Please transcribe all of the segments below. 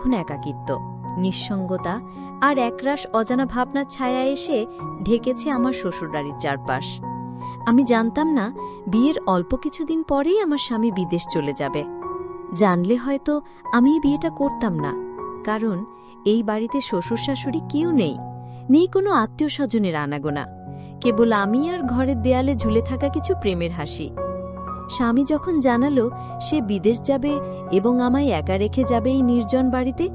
তখন একাকিত্ব, নিঃসঙ্গতা আর একরাশ অজানা ভাবনার ছায়া এসে ঢেকেছে আমার শ্বশুরবাড়ির চারপাশ। আমি জানতাম না বিয়ের অল্প কিছুদিন পরেই আমার স্বামী বিদেশ চলে যাবে। জানলে হয়তো আমি এই বিয়েটা করতাম না, কারণ এই বাড়িতে শ্বশুর শাশুড়ি কেউ নেই, নেই কোনো আত্মীয় স্বজনের আনাগোনা, কেবল আমি আর ঘরের দেয়ালে ঝুলে থাকা কিছু প্রেমের হাসি। স্বামী যখন জানালো সে বিদেশ যাবে এবং আমায় একা রেখে যাবে এই নির্জন বাড়িতে,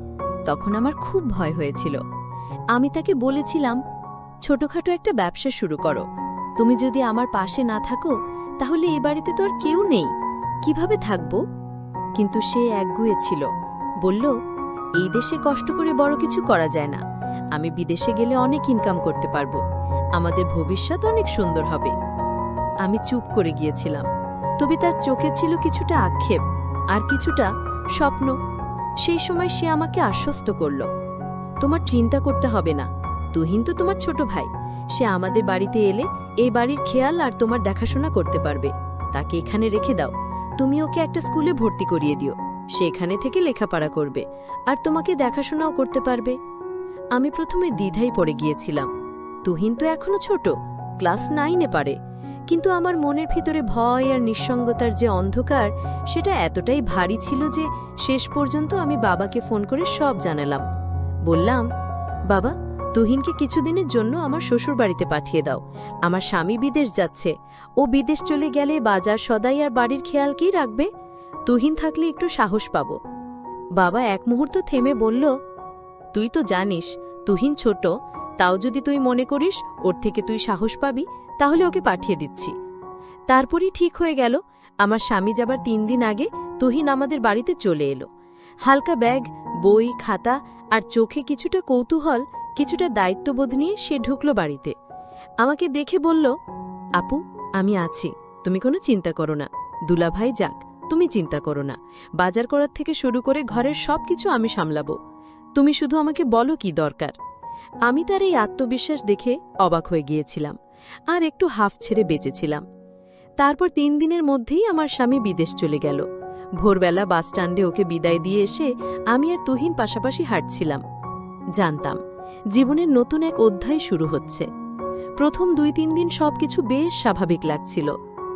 তখন আমার খুব ভয় হয়েছিল। আমি তাকে বলেছিলাম, ছোটখাটো একটা ব্যবসা শুরু করো, তুমি যদি আমার পাশে না থাকো তাহলে এই বাড়িতে তো আর কেউ নেই, কিভাবে থাকব? কিন্তু সে একগুঁয়ে ছিল, বলল, এই দেশে কষ্ট করে বড় কিছু করা যায় না, আমি বিদেশে গেলে অনেক ইনকাম করতে পারবো, আমাদের ভবিষ্যৎ অনেক সুন্দর হবে। আমি চুপ করে গিয়েছিলাম, তবে তার চোখে ছিল কিছুটা আক্ষেপ আর কিছুটা স্বপ্ন। সেই সময় সে আমাকে আশ্বস্ত করল, তোমার চিন্তা করতে হবে না, তুহিন তো তোমার ছোট ভাই, সে আমাদের বাড়িতে এলে এই বাড়ির খেয়াল আর তোমার দেখাশোনা করতে পারবে, তাকে এখানে রেখে দাও, তুমি ওকে একটা স্কুলে ভর্তি করিয়ে দিও, সে এখানে থেকে লেখাপড়া করবে আর তোমাকে দেখাশোনাও করতে পারবে। আমি প্রথমে দ্বিধায় পড়ে গিয়েছিলাম, তুহিন তো এখনো ছোট, ক্লাস 9-এ পারে, কিন্তু আমার মনের ভিতরে ভয় আর নিঃসঙ্গতার যে অন্ধকার, সেটা এতটাই ভারী ছিল যে শেষ পর্যন্ত আমি বাবাকে ফোন করে সব জানালাম। বললাম, বাবা, তুহিনকে কিছুদিনের জন্য আমার শ্বশুর বাড়িতে পাঠিয়ে দাও, আমার স্বামী বিদেশ যাচ্ছে, ও বিদেশ চলে গেলে বাজার সদাই আর বাড়ির খেয়াল কে রাখবে? তুহিন থাকলে একটু সাহস পাব। বাবা এক মুহূর্ত থেমে বলল, তুই তো জানিস তুহিন ছোট, তাও যদি তুই মনে করিস ওর থেকে তুই সাহস পাবি, তাহলে ওকে পাঠিয়ে দিচ্ছি। তারপরই ঠিক হয়ে গেল। আমার স্বামী যাবার 3 দিন আগে তুহিন আমাদের বাড়িতে চলে এলো। হালকা ব্যাগ, বই, খাতা আর চোখে কিছুটা কৌতূহল, কিছুটা দায়িত্ববোধ নিয়ে সে ঢুকল বাড়িতে। আমাকে দেখে বলল, আপু, আমি আছি, তুমি কোনো চিন্তা করো না, দুলাভাই যাক, তুমি চিন্তা করো না, বাজার করার থেকে শুরু করে ঘরের সব কিছু আমি সামলাবো, তুমি শুধু আমাকে বলো কি দরকার। আমি তার এই আত্মবিশ্বাস দেখে অবাক হয়ে গিয়েছিলাম আর একটু হাফ ছেড়ে বেঁচেছিলাম। তারপর 3 দিনের মধ্যেই আমার স্বামী বিদেশ চলে গেল। ভোরবেলা বাসস্ট্যান্ডে ওকে বিদায় দিয়ে এসে আমি আর তুহিন পাশাপাশি হাঁটছিলাম। জানতাম জীবনের নতুন এক অধ্যায় শুরু হচ্ছে। প্রথম 2-3 দিন সবকিছু বেশ স্বাভাবিক লাগছিল।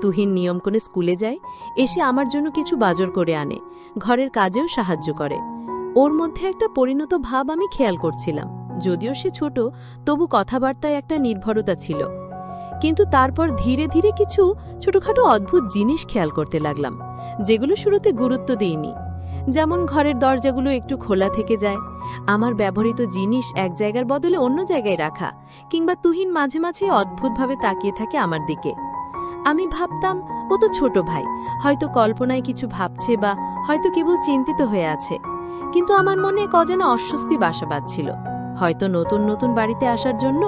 তুহিন নিয়ম করে স্কুলে যায়, এসে আমার জন্য কিছু বাজার করে আনে, ঘরের কাজেও সাহায্য করে। ওর মধ্যে একটা পরিণত ভাব আমি খেয়াল করছিলাম, যদিও সে ছোট, তবু কথাবার্তায় একটা নির্ভরতা ছিল। কিন্তু তারপর ধীরে ধীরে কিছু ছোটখাটো অদ্ভুত জিনিস খেয়াল করতে লাগলাম, যেগুলো শুরুতে গুরুত্ব দিইনি। যেমন ঘরের দরজাগুলো একটু খোলা থেকে যায়, আমার ব্যবহৃত জিনিস এক জায়গার বদলে অন্য জায়গায় রাখা, কিংবা তুহিন মাঝে মাঝে অদ্ভুতভাবে তাকিয়ে থাকে আমার দিকে। আমি ভাবতাম, ও তো ছোট ভাই, হয়তো কল্পনায় কিছু ভাবছে বা হয়তো কেবল চিন্তিত হয়ে আছে। কিন্তু আমার মনে এক অজানা অস্বস্তি বাসা বাঁধছিল, হয়তো নতুন নতুন বাড়িতে আসার জন্য।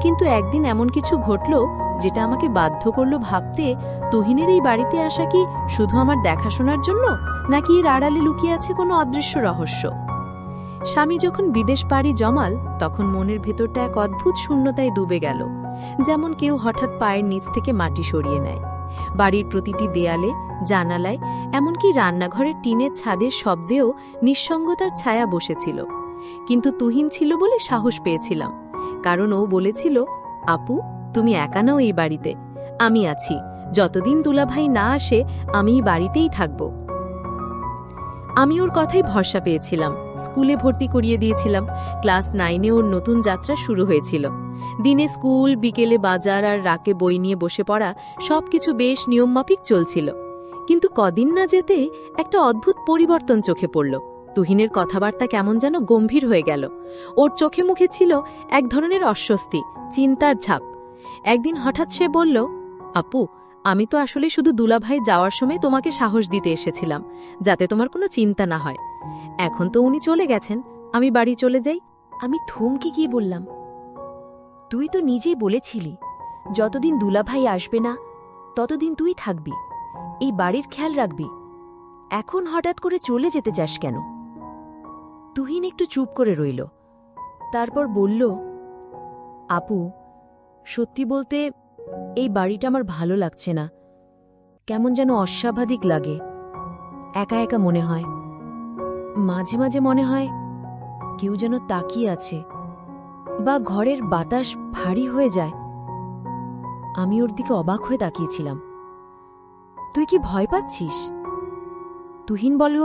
কিন্তু একদিন এমন কিছু ঘটল যেটা আমাকে বাধ্য করল ভাবতে, তুহিনের এই বাড়িতে আসা কি শুধু আমার দেখাশোনার জন্য, নাকি এর আড়ালে লুকিয়ে আছে কোনো অদৃশ্য রহস্য। স্বামী যখন বিদেশ পাড়ি জমাল, তখন মনের ভেতরটা এক অদ্ভুত শূন্যতায় ডুবে গেল, যেমন কেউ হঠাৎ পায়ের নিচ থেকে মাটি সরিয়ে নেয়। বাড়ির প্রতিটি দেয়ালে, জানালায়, এমনকি রান্নাঘরের টিনের ছাদের শব্দেও নিঃসঙ্গতার ছায়া বসেছিল। কিন্তু তুহিন ছিল বলে সাহস পেয়েছিলাম, কারণ ও বলেছিল, আপু, তুমি একা নাও এই বাড়িতে, আমি আছি, যতদিন দুলাভাই না আসে আমি এই বাড়িতেই থাকব। আমি ওর কথাই ভরসা পেয়েছিলাম, স্কুলে ভর্তি করিয়ে দিয়েছিলাম। ক্লাস 9-এ ওর নতুন যাত্রা শুরু হয়েছিল। দিনে স্কুল, বিকেলে বাজার আর রাকে বই নিয়ে বসে পড়া, সবকিছু বেশ নিয়মমাফিক চলছিল। কিন্তু কদিন না যেতেই একটা অদ্ভুত পরিবর্তন চোখে পড়ল। তুহিনের কথাবার্তা কেমন যেন গম্ভীর হয়ে গেল। ওর চোখে মুখে ছিল এক ধরনের অস্বস্তি, চিন্তার ছাপ। একদিন হঠাৎ সে বলল, আপু, আমি তো আসলে শুধু দুলাভাই যাওয়ার সময় তোমাকে সাহস দিতে এসেছিলাম, যাতে তোমার কোনো চিন্তা না হয়। এখন তো উনি চলে গেছেন, আমি বাড়ি চলে যাই। আমি থমকে গিয়ে বললাম, তুই তো নিজেই বলেছিলি যতদিন দুলাভাই আসবে না ততদিন তুই থাকবি, এই বাড়ির খেয়াল রাখবি, এখন হঠাৎ করে চলে যেতে চাস কেন? তুহিন একটু চুপ করে রইল, তারপর বলল, আপু, সত্যি বলতে এই বাড়িটা আমার ভালো লাগছে না, কেমন যেন অস্বাভাবিক লাগে, একা একা মনে হয়। মাঝে মাঝে মনে হয় কেউ যেন তাকিয়ে আছে, বা ঘরের বাতাস ভারী হয়ে যায়। আমি ওর দিকে অবাক হয়ে তাকিয়েছিলাম। তুই কি ভয় পাচ্ছিস? তুহিন বলল,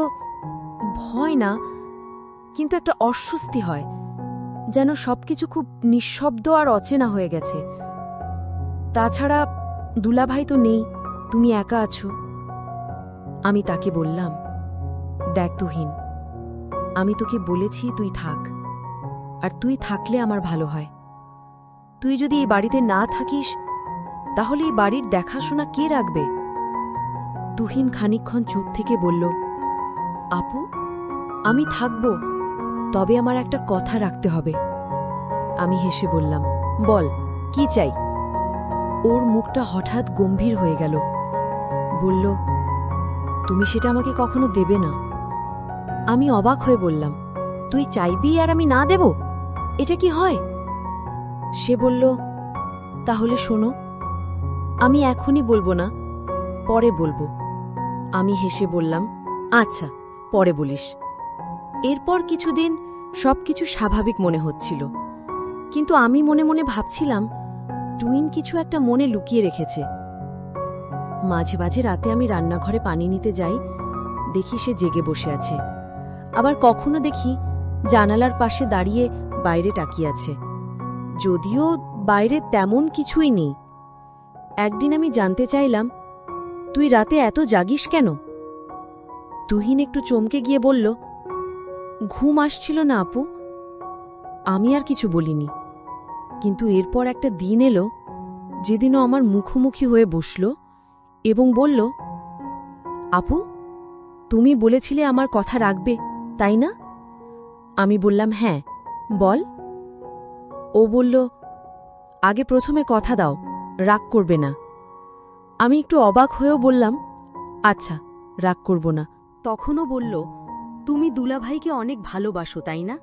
ভয় না, কিন্তু একটা অস্বস্তি হয়, যেন সবকিছু খুব নিঃশব্দ আর অচেনা হয়ে গেছে। তাছাড়া দুলাভাই তো নেই, তুমি একা আছো। আমি তাকে বললাম, দেখ তুহিন, আমি তোকে বলেছি তুই থাক, আর তুই থাকলে আমার ভালো হয়। তুই যদি এই বাড়িতে না থাকিস, তাহলে এই বাড়ির দেখাশোনা কে রাখবে? তুহিন খানিকক্ষণ চুপ থেকে বলল, আপু, আমি থাকব, তবে আমার একটা কথা রাখতে হবে। আমি হেসে বললাম, বল, কি চাই? ওর মুখটা হঠাৎ গম্ভীর হয়ে গেল। বলল, তুমি সেটা আমাকে কখনো দেবে না। আমি অবাক হয়ে বললাম, তুই চাইবি আর আমি না দেব? এটা কি হয়? সে বলল, তাহলে শোনো, আমি এখনই বলবো না, পরে বলবো। আমি হেসে বললাম, আচ্ছা, পরে বলিস। এরপর কিছুদিন সবকিছু স্বাভাবিক মনে হচ্ছিল, কিন্তু আমি মনে মনে ভাবছিলাম টুইন কিছু একটা মনে লুকিয়ে রেখেছে। মাঝে মাঝে রাতে আমি রান্নাঘরে পানি নিতে যাই, দেখি সে জেগে বসে আছে। আবার কখনো দেখি জানালার পাশে দাঁড়িয়ে বাইরে তাকিয়ে আছে, যদিও বাইরে তেমন কিছুই নেই। একদিন আমি জানতে চাইলাম, তুই রাতে এত জাগিস কেন? তুহিন একটু চমকে গিয়ে বলল, ঘুম আসছিল না আপু। আমি আর কিছু বলিনি, কিন্তু এরপর একটা দিন এলো যেদিনও আমার মুখোমুখি হয়ে বসল এবং বলল, আপু, তুমি বলেছিলে আমার কথা রাখবে, তাই না? আমি বললাম, হ্যাঁ, বল। ও বলল, আগে প্রথমে কথা দাও, রাগ করবে না। আমি একটু অবাক হয়েও বললাম, আচ্ছা, রাগ করব না। তখনও বলল, তুমি দুলাভাইকে অনেক ভালোবাসো, তাই না?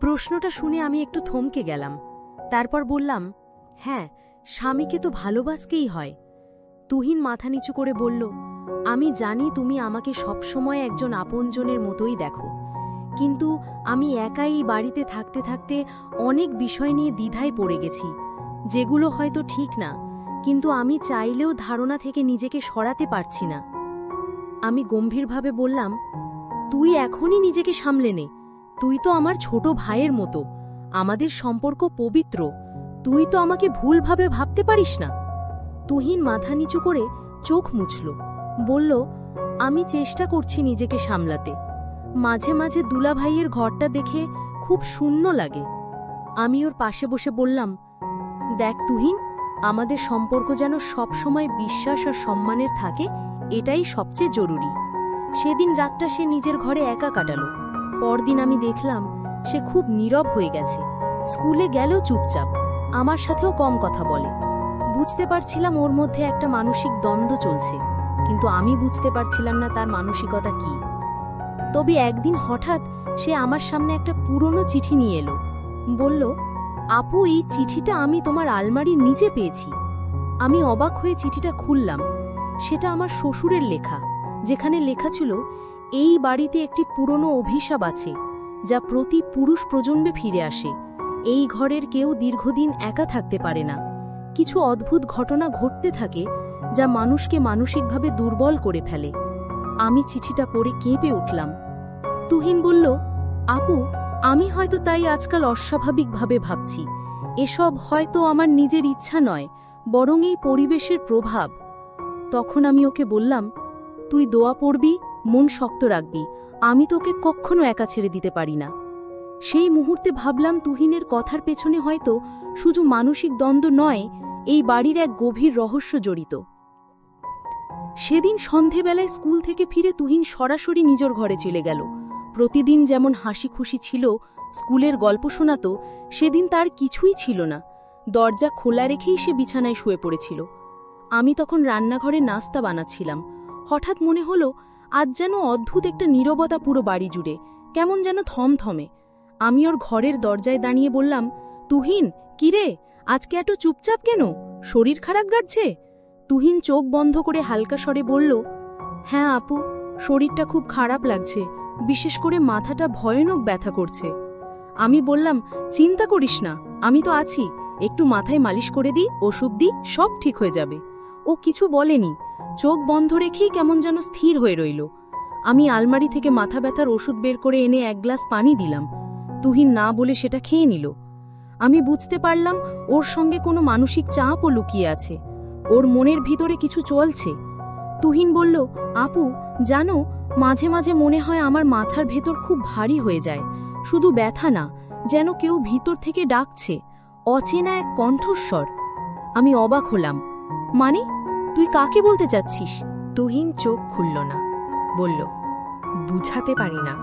প্রশ্নটা শুনে আমি একটু থমকে গেলাম। তারপর বললাম, হ্যাঁ, স্বামীকে তো ভালোবাসকেই হয়। তুহিন মাথা নিচু করে বলল, আমি জানি তুমি আমাকে সবসময় একজন আপনজনের মতোই দেখো, কিন্তু আমি একাই এই বাড়িতে থাকতে থাকতে অনেক বিষয় নিয়ে দ্বিধায় পড়ে গেছি, যেগুলো হয়তো ঠিক না, কিন্তু আমি চাইলেও ধারণা থেকে নিজেকে সরাতে পারছি না। আমি গম্ভীরভাবে বললাম, তুই এখনই নিজেকে সামলে নে, তুই তো আমার ছোট ভাইয়ের মতো, আমাদের সম্পর্ক পবিত্র, তুই তো আমাকে ভুলভাবে ভাবতে পারিস না। তুহিন মাথা নিচু করে চোখ মুছল, বলল, আমি চেষ্টা করছি নিজেকে সামলাতে। মাঝে মাঝে দুলাভাইয়ের ঘরটা দেখে খুব শূন্য লাগে। আমি ওর পাশে বসে বললাম, দেখ তুহিন, আমাদের সম্পর্ক যেন সবসময় বিশ্বাস আর সম্মানের থাকে, এটাই সবচেয়ে জরুরি। সেদিন রাতটা সে নিজের ঘরে একা কাটালো। পরদিন আমি দেখলাম সে খুব নীরব হয়ে গেছে, স্কুলে গেলেও চুপচাপ, আমার সাথেও কম কথা বলে। বুঝতে পারছিলাম ওর মধ্যে একটা মানসিক দ্বন্দ্ব চলছে, কিন্তু আমি বুঝতে পারছিলাম না তার মানসিকতা কি। তবে একদিন হঠাৎ সে আমার সামনে একটা পুরনো চিঠি নিয়ে এলো। বলল, আপু, এই চিঠিটা আমি তোমার আলমারির নিচে পেয়েছি। আমি অবাক হয়ে চিঠিটা খুললাম। সেটা আমার শ্বশুরের লেখা, যেখানে লেখা ছিল, এই বাড়িতে একটি পুরনো অভিশাপ আছে, যা প্রতি পুরুষ প্রজন্মে ফিরে আসে। এই ঘরের কেউ দীর্ঘদিন একা থাকতে পারে না। কিছু অদ্ভুত ঘটনা ঘটতে থাকে, যা মানুষকে মানসিকভাবে দুর্বল করে ফেলে। আমি চিঠিটা পড়ে কেঁপে উঠলাম। তুহিন বলল, আপু, আমি হয়তো তাই আজকাল অস্বাভাবিকভাবে ভাবছি। এসব হয়তো আমার নিজের ইচ্ছা নয়, বরং এই পরিবেশের প্রভাব। তখন আমি ওকে বললাম, তুই দোয়া পড়বি, মন শক্ত রাখবি, আমি তোকে কখনো একা ছেড়ে দিতে পারি না। সেই মুহূর্তে ভাবলাম, তুহিনের কথার পেছনে হয়তো শুধু মানসিক দ্বন্দ্ব নয়, এই বাড়ির এক গভীর রহস্য জড়িত। সেদিন সন্ধেবেলায় স্কুল থেকে ফিরে তুহিন সরাসরি নিজের ঘরে চলে গেল। প্রতিদিন যেমন হাসি খুশি ছিল, স্কুলের গল্প শোনাতো, সেদিন তার কিছুই ছিল না। দরজা খোলা রেখেই সে বিছানায় শুয়ে পড়েছিল। আমি তখন রান্নাঘরে নাস্তা বানাচ্ছিলাম। হঠাৎ মনে হলো, আজ যেন অদ্ভুত একটা নীরবতা পুরো বাড়ি জুড়ে, কেমন যেন থমথমে। আমি ওর ঘরের দরজায় দাঁড়িয়ে বললাম, তুহিন, কিরে, আজকে এত চুপচাপ কেন? শরীর খারাপ লাগছে? তুহিন চোখ বন্ধ করে হালকা স্বরে বলল, হ্যাঁ আপু, শরীরটা খুব খারাপ লাগছে, বিশেষ করে মাথাটা ভয়ানক ব্যথা করছে। আমি বললাম, চিন্তা করিস না, আমি তো আছি, একটু মাথায় মালিশ করে দিই, ওষুধ দিই, সব ঠিক হয়ে যাবে। ও কিছু বলেনি, চোখ বন্ধ রেখেই কেমন যেন স্থির হয়ে রইল। আমি আলমারি থেকে মাথা ব্যথার ওষুধ বের করে এনে এক গ্লাস পানি দিলাম। তুহিন না বলে সেটা খেয়ে নিল। আমি বুঝতে পারলাম ওর সঙ্গে কোনো মানসিক চাপও লুকিয়ে আছে, ওর মনের ভিতরে কিছু চলছে। তুহিন বলল, আপু জানো, মাঝে মাঝে মনে হয় আমার মাথার ভেতর খুব ভারী হয়ে যায়, শুধু ব্যথা না, যেন কেউ ভিতর থেকে ডাকছে, অচেনা এক কণ্ঠস্বর। আমি অবাক হলাম, মানে তুই কাকে বলতে চাচ্ছিস? তুহিন চোখ খুলল না, বলল, বুঝাতে পারি না,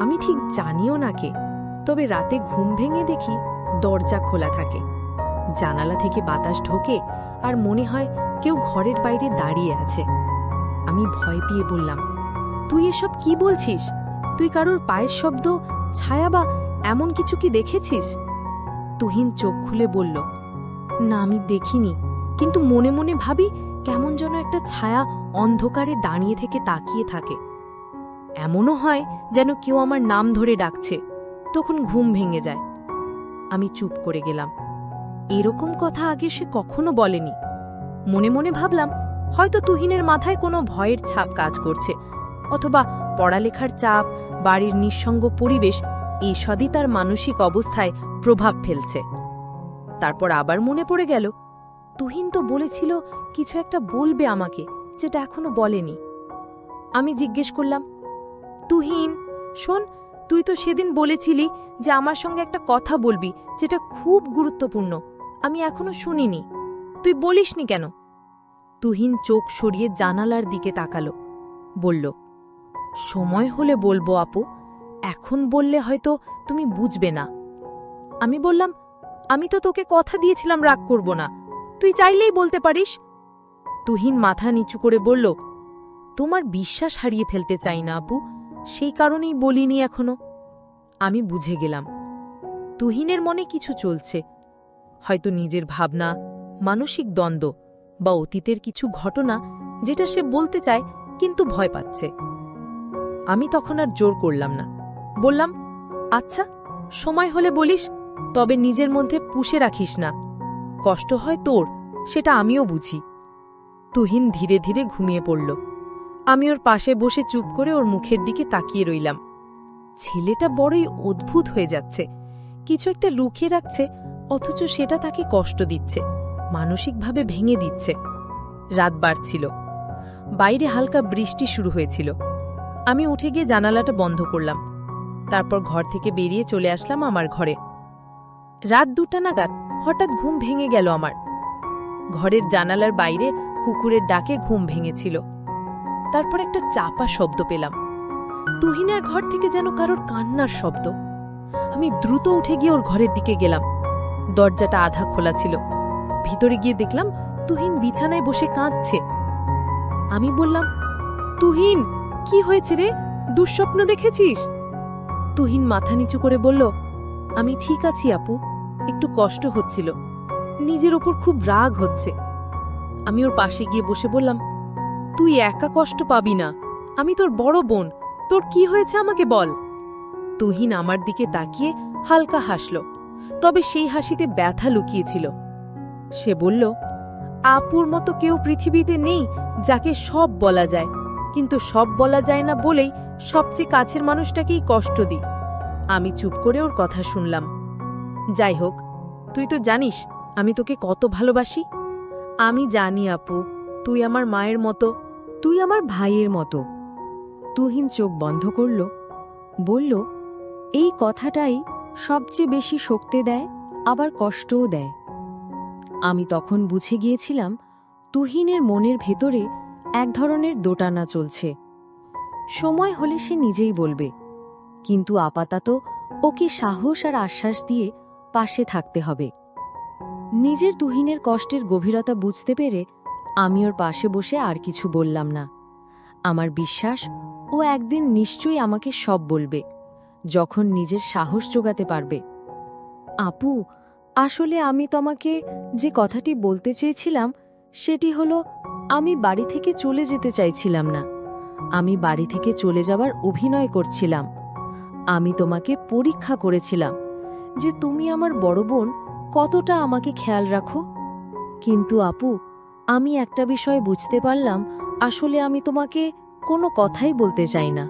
আমি ঠিক জানিও না কে, তবে রাতে ঘুম ভেঙে দেখি দরজা খোলা থাকে, জানালা থেকে বাতাস ঢোকে আর মনে হয় কেউ ঘরের বাইরে দাঁড়িয়ে আছে। আমি ভয় পেয়ে বললাম, তুই এসব কি বলছিস? তুই কারোর পায়ের শব্দ, ছায়া বা এমন কিছু কি দেখেছিস? তুহিন চোখ খুলে বলল, না আমি দেখিনি, কিন্তু মনে মনে ভাবি কেমন যেন একটা ছায়া অন্ধকারে দাঁড়িয়ে থেকে তাকিয়ে থাকে। এমনও হয় যেন কেউ আমার নাম ধরে ডাকছে, তখন ঘুম ভেঙে যায়। আমি চুপ করে গেলাম। এরকম কথা আগে সে কখনো বলেনি। মনে মনে ভাবলাম, হয়তো তুহিনের মাথায় কোনো ভয়ের ছাপ কাজ করছে, অথবা পড়ালেখার চাপ, বাড়ির নিঃসঙ্গ পরিবেশ এইসবই তার মানসিক অবস্থায় প্রভাব ফেলছে। তারপর আবার মনে পড়ে গেল, তুহিন তো বলেছিল কিছু একটা বলবে আমাকে, যেটা এখনো বলেনি। আমি জিজ্ঞেস করলাম, তুহিন শোন, তুই তো সেদিন বলেছিলি যে আমার সঙ্গে একটা কথা বলবি, যেটা খুব গুরুত্বপূর্ণ, আমি এখনো শুনিনি, তুই বলিসনি কেন? তুহিন চোখ সরিয়ে জানালার দিকে তাকালো, বলল, সময় হলে বলবো আপু, এখন বললে হয়তো তুমি বুঝবে না। আমি বললাম, আমি তো তোকে কথা দিয়েছিলাম রাগ করব না, তুই চাইলেই বলতে পারিস। তুহিন মাথা নিচু করে বলল, তোমার বিশ্বাস হারিয়ে ফেলতে চাই না আপু, সেই কারণেই বলিনি এখনো। আমি বুঝে গেলাম, তুহিনের মনে কিছু চলছে, হয়তো নিজের ভাবনা, মানসিক দ্বন্দ্ব বা অতীতের কিছু ঘটনা, যেটা সে বলতে চায় কিন্তু ভয় পাচ্ছে। আমি তখন আর জোর করলাম না, বললাম, আচ্ছা সময় হলে বলিস, তবে নিজের মধ্যে পুষে রাখিস না, কষ্ট হয় তোর, সেটা আমিও বুঝি। তুহিন ধীরে ধীরে ঘুমিয়ে পড়ল। আমি ওর পাশে বসে চুপ করে ওর মুখের দিকে তাকিয়ে রইলাম। ছেলেটা বড়ই অদ্ভুত হয়ে যাচ্ছে, কিছু একটা লুকিয়ে রাখছে, অথচ সেটা তাকে কষ্ট দিচ্ছে, মানসিকভাবে ভেঙে দিচ্ছে। রাত বাড়ছিল, বাইরে হালকা বৃষ্টি শুরু হয়েছিল। আমি উঠে গিয়ে জানালাটা বন্ধ করলাম, তারপর ঘর থেকে বেরিয়ে চলে আসলাম আমার ঘরে। রাত 2টা নাগাদ হঠাৎ ঘুম ভেঙে গেল আমার। ঘরের জানালার বাইরে কুকুরের ডাকে ঘুম ভেঙেছিল। তারপর একটা চাপা শব্দ পেলাম, তুহিনের ঘর থেকে যেন কারোর কান্নার শব্দ। আমি দ্রুত উঠে গিয়ে ওর ঘরের দিকে গেলাম। দরজাটা আধা খোলা ছিল। ভিতরে গিয়ে দেখলাম তুহিন বিছানায় বসে কাঁদছে। আমি বললাম, তুহিন কি হয়েছে রে, দুঃস্বপ্ন দেখেছিস? তুহিন মাথা নিচু করে বলল, আমি ঠিক আছি আপু, একটু কষ্ট হচ্ছিল, নিজের ওপর খুব রাগ হচ্ছে। আমি ওর পাশে গিয়ে বসে বললাম, তুই একা কষ্ট পাবি না, আমি তোর বড় বোন, তোর কি হয়েছে আমাকে বল। তুহিন আমার দিকে তাকিয়ে হালকা হাসল, তবে সেই হাসিতে ব্যথা লুকিয়েছিল। সে বলল, আপুর মতো কেউ পৃথিবীতে নেই যাকে সব বলা যায়, কিন্তু সব বলা যায় না বলেই সবচেয়ে কাছের মানুষটাকেই কষ্ট দিই। আমি চুপ করে ওর কথা শুনলাম। যাই হোক, তুই তো জানিস আমি তোকে কত ভালোবাসি। আমি জানি আপু, তুই আমার মায়ের মতো, তুই আমার ভাইয়ের মতো। তুহিন চোখ বন্ধ করল, বলল, এই কথাটাই সবচেয়ে বেশি শক্তি দেয়, আবার কষ্টও দেয়। আমি তখন বুঝে গিয়েছিলাম তুহিনের মনের ভেতরে এক ধরনের দোটানা চলছে। সময় হলে সে নিজেই বলবে, কিন্তু আপাতত ওকে সাহস আর আশ্বাস দিয়ে পাশে থাকতে হবে। নিজের তুহিনের কষ্টের গভীরতা বুঝতে পেরে আমি ওর পাশে বসে আর কিছু বললাম না। আমার বিশ্বাস ও একদিন নিশ্চয়ই আমাকে সব বলবে, যখন নিজের সাহস জোগাতে পারবে। আপু, আসলে আমি তোমাকে যে কথাটি বলতে চেয়েছিলাম সেটি হলো, আমি বাড়ি থেকে চলে যেতে চাইছিলাম না। আমি বাড়ি থেকে চলে যাবার অভিনয় করছিলাম। আমি তোমাকে পরীক্ষা করেছিলাম যে তুমি আমার বড় বোন কতটা আমাকে খেয়াল রাখো। কিন্তু আপু, আমি একটা বিষয় বুঝতে পারলাম, আসলে আমি তোমাকে কোনো কথাই বলতে চাই না।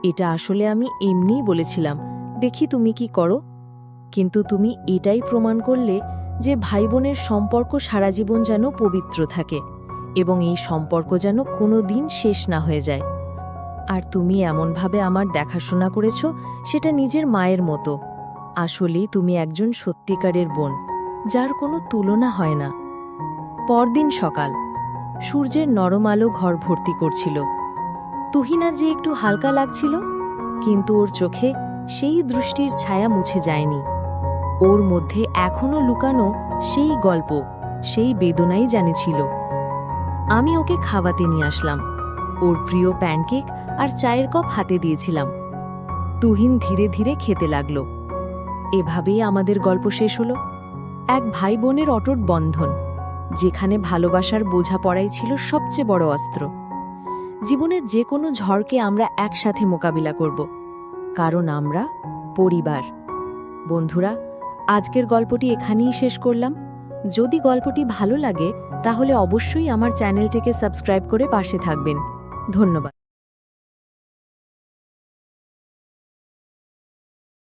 এটা আসলে আমি এমনিই বলেছিলাম, দেখি তুমি কি করো। কিন্তু তুমি এটাই প্রমাণ করলে যে ভাই বোনের সম্পর্ক সারা জীবন যেন পবিত্র থাকে এবং এই সম্পর্ক যেন কোনো দিন শেষ না হয়ে যায়। আর তুমি এমনভাবে আমার দেখাশোনা করেছ, সেটা নিজের মায়ের মতো। আসলেই তুমি একজন সত্যিকারের বোন, যার কোনো তুলনা হয় না। পরদিন সকাল, সূর্যের নরম আলো ঘর ভর্তি করছিল। তুহিনা যে একটু হালকা লাগছিল, কিন্তু ওর চোখে সেই দৃষ্টির ছায়া মুছে যায়নি। ওর মধ্যে এখনো লুকানো সেই গল্প, সেই বেদনাই জানেছিল। আমি ওকে খাওয়াতে নিয়ে আসলাম। ওর প্রিয় প্যানকেক আর চায়ের কাপ হাতে দিয়েছিলাম। তুহিন ধীরে ধীরে খেতে লাগল। এভাবেই আমাদের গল্প শেষ হলো। এক ভাই বোনের অটুট বন্ধন, যেখানে ভালোবাসার বোঝাপড়াই ছিল সবচেয়ে বড় অস্ত্র। জীবনের যে কোনো ঝড়কে আমরা একসাথে মোকাবিলা করব, কারণ আমরা পরিবার। বন্ধুরা, আজকের গল্পটি এখানেই শেষ করলাম। যদি গল্পটি ভালো লাগে তাহলে অবশ্যই আমার চ্যানেলটিকে সাবস্ক্রাইব করে পাশে থাকবেন। ধন্যবাদ।